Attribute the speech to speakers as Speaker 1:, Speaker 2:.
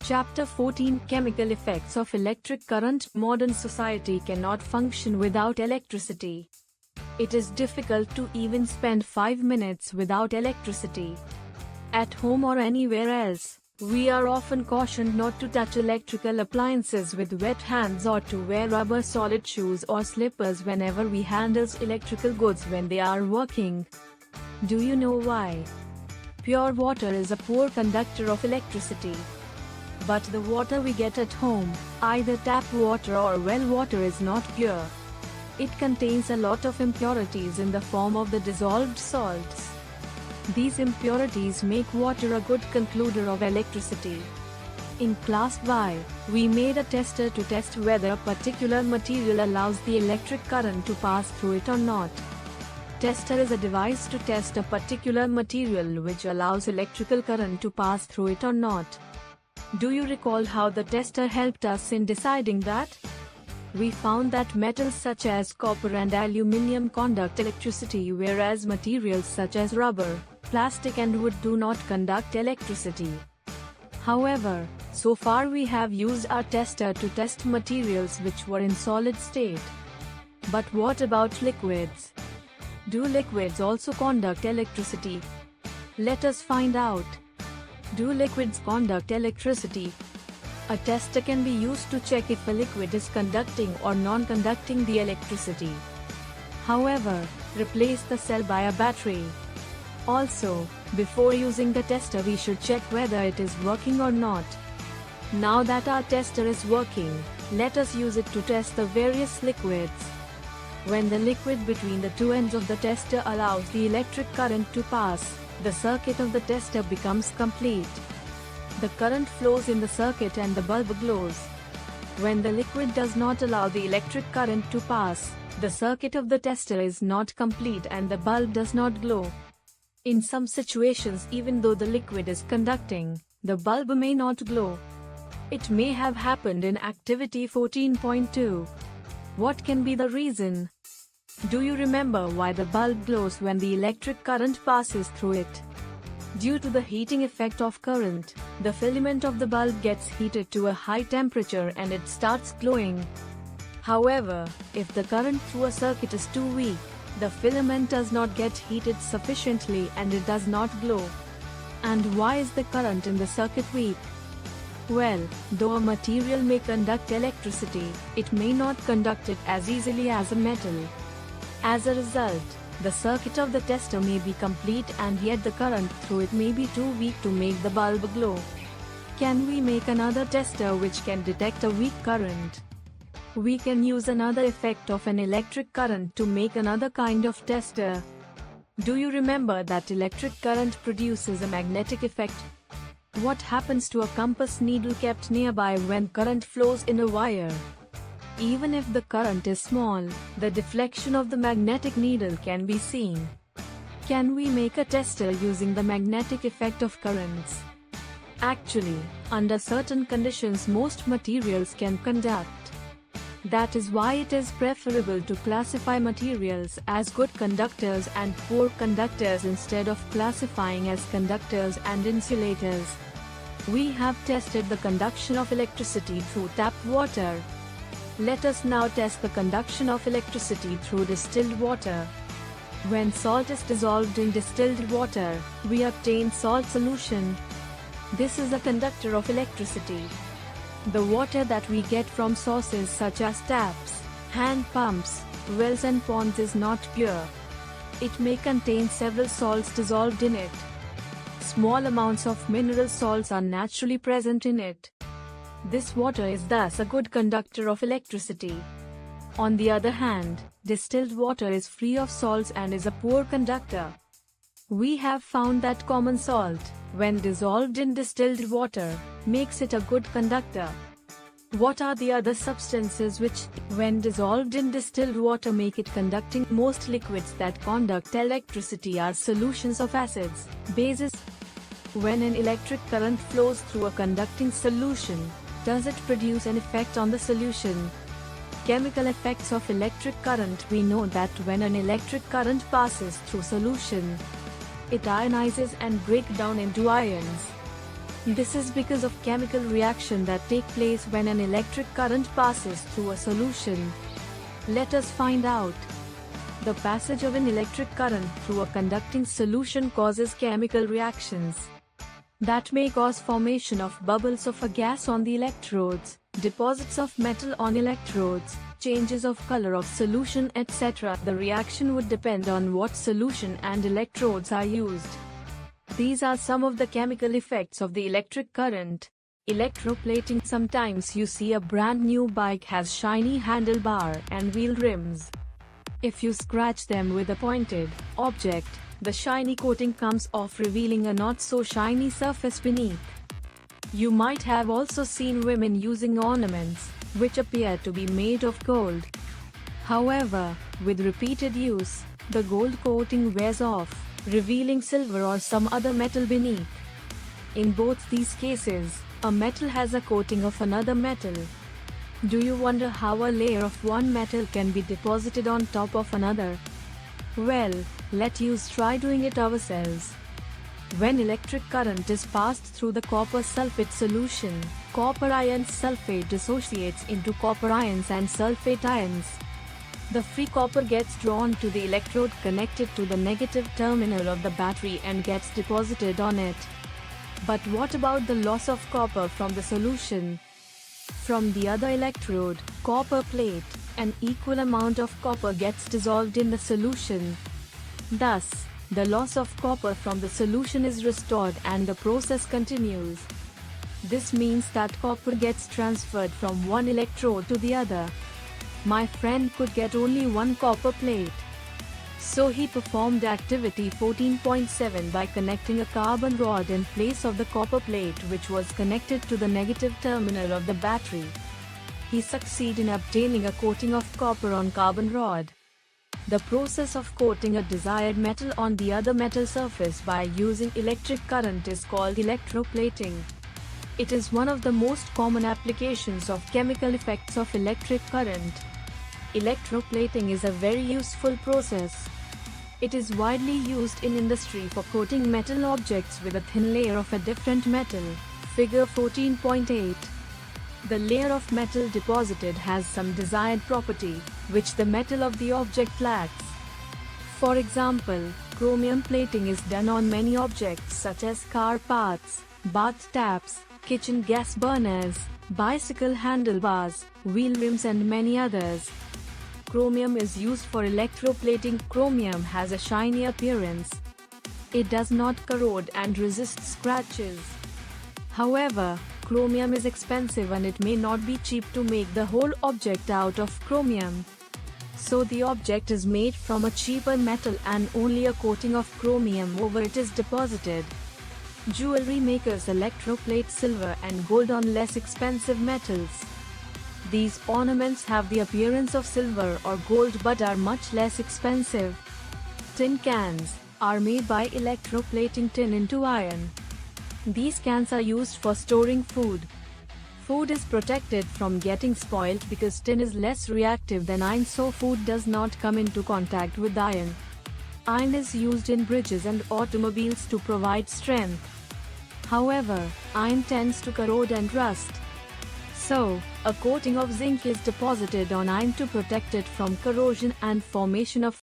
Speaker 1: Chapter 14 Chemical Effects of Electric Current. Modern society cannot function without electricity. It is difficult to even spend 5 minutes without electricity. At home or anywhere else, we are often cautioned not to touch electrical appliances with wet hands or to wear rubber solid shoes or slippers whenever we handle electrical goods when they are working. Do you know why? Pure water is a poor conductor of electricity. But the water we get at home, either tap water or well water, is not pure. It contains a lot of impurities in the form of the dissolved salts. These impurities make water a good concluder of electricity. In Class Y, we made a tester to test whether a particular material allows the electric current to pass through it or not. Tester is a device to test a particular material which allows electrical current to pass through it or not. Do you recall how the tester helped us in deciding that? We found that metals such as copper and aluminium conduct electricity, whereas materials such as rubber, plastic and wood do not conduct electricity. However, so far we have used our tester to test materials which were in solid state. But what about liquids? Do liquids also conduct electricity? Let us find out. Do liquids conduct electricity? A tester can be used to check if a liquid is conducting or non-conducting the electricity. However, replace the cell by a battery. Also, before using the tester we should check whether it is working or not. Now that our tester is working, let us use it to test the various liquids. When the liquid between the two ends of the tester allows the electric current to pass, the circuit of the tester becomes complete. The current flows in the circuit and the bulb glows. When the liquid does not allow the electric current to pass, the circuit of the tester is not complete and the bulb does not glow. In some situations, even though the liquid is conducting, the bulb may not glow. It may have happened in Activity 14.2. What can be the reason? Do you remember why the bulb glows when the electric current passes through it? Due to the heating effect of current, the filament of the bulb gets heated to a high temperature and it starts glowing. However, if the current through a circuit is too weak, the filament does not get heated sufficiently and it does not glow. And why is the current in the circuit weak? Well, though a material may conduct electricity, it may not conduct it as easily as a metal. As a result, the circuit of the tester may be complete and yet the current through it may be too weak to make the bulb glow. Can we make another tester which can detect a weak current? We can use another effect of an electric current to make another kind of tester. Do you remember that electric current produces a magnetic effect? What happens to a compass needle kept nearby when current flows in a wire? Even if the current is small, the deflection of the magnetic needle can be seen. Can we make a tester using the magnetic effect of currents? Actually, under certain conditions most materials can conduct. That is why it is preferable to classify materials as good conductors and poor conductors instead of classifying as conductors and insulators. We have tested the conduction of electricity through tap water. Let us now test the conduction of electricity through distilled water. When salt is dissolved in distilled water, we obtain salt solution. This is a conductor of electricity. The water that we get from sources such as taps, hand pumps, wells and ponds is not pure. It may contain several salts dissolved in it. Small amounts of mineral salts are naturally present in it. This water is thus a good conductor of electricity. On the other hand, distilled water is free of salts and is a poor conductor. We have found that common salt, when dissolved in distilled water, makes it a good conductor. What are the other substances which, when dissolved in distilled water, make it conducting? Most liquids that conduct electricity are solutions of acids, bases. When an electric current flows through a conducting solution, does it produce an effect on the solution? Chemical effects of electric current. We know that when an electric current passes through solution, it ionizes and breaks down into ions. This is because of chemical reaction that take place when an electric current passes through a solution. Let us find out. The passage of an electric current through a conducting solution causes chemical reactions that may cause formation of bubbles of a gas on the electrodes, deposits of metal on electrodes, changes of color of solution, etc. The reaction would depend on what solution and electrodes are used. These are some of the chemical effects of the electric current. Electroplating. Sometimes you see a brand new bike has shiny handlebar and wheel rims. If you scratch them with a pointed object, the shiny coating comes off, revealing a not so shiny surface beneath. You might have also seen women using ornaments, which appear to be made of gold. However, with repeated use, the gold coating wears off, revealing silver or some other metal beneath. In both these cases, a metal has a coating of another metal. Do you wonder how a layer of one metal can be deposited on top of another? Well, let us try doing it ourselves. When electric current is passed through the copper sulfate solution, copper iron sulfate dissociates into copper ions and sulfate ions. The free copper gets drawn to the electrode connected to the negative terminal of the battery and gets deposited on it. But what about the loss of copper from the solution? From the other electrode, copper plate, an equal amount of copper gets dissolved in the solution. Thus, the loss of copper from the solution is restored and the process continues. This means that copper gets transferred from one electrode to the other. My friend could get only one copper plate. So he performed activity 14.7 by connecting a carbon rod in place of the copper plate which was connected to the negative terminal of the battery. He succeeded in obtaining a coating of copper on carbon rod. The process of coating a desired metal on the other metal surface by using electric current is called electroplating. It is one of the most common applications of chemical effects of electric current. Electroplating is a very useful process. It is widely used in industry for coating metal objects with a thin layer of a different metal. Figure 14.8. The layer of metal deposited has some desired property, which the metal of the object lacks. For example, chromium plating is done on many objects such as car parts, bath taps, kitchen gas burners, bicycle handlebars, wheel rims and many others. Chromium is used for electroplating. Chromium has a shiny appearance. It does not corrode and resists scratches. However, chromium is expensive and it may not be cheap to make the whole object out of chromium. So the object is made from a cheaper metal and only a coating of chromium over it is deposited. Jewelry makers electroplate silver and gold on less expensive metals. These ornaments have the appearance of silver or gold but are much less expensive. Tin cans are made by electroplating tin into iron. These cans are used for storing food. Food is protected from getting spoiled because tin is less reactive than iron, so food does not come into contact with iron. Iron is used in bridges and automobiles to provide strength. However, iron tends to corrode and rust. So, a coating of zinc is deposited on iron to protect it from corrosion and formation of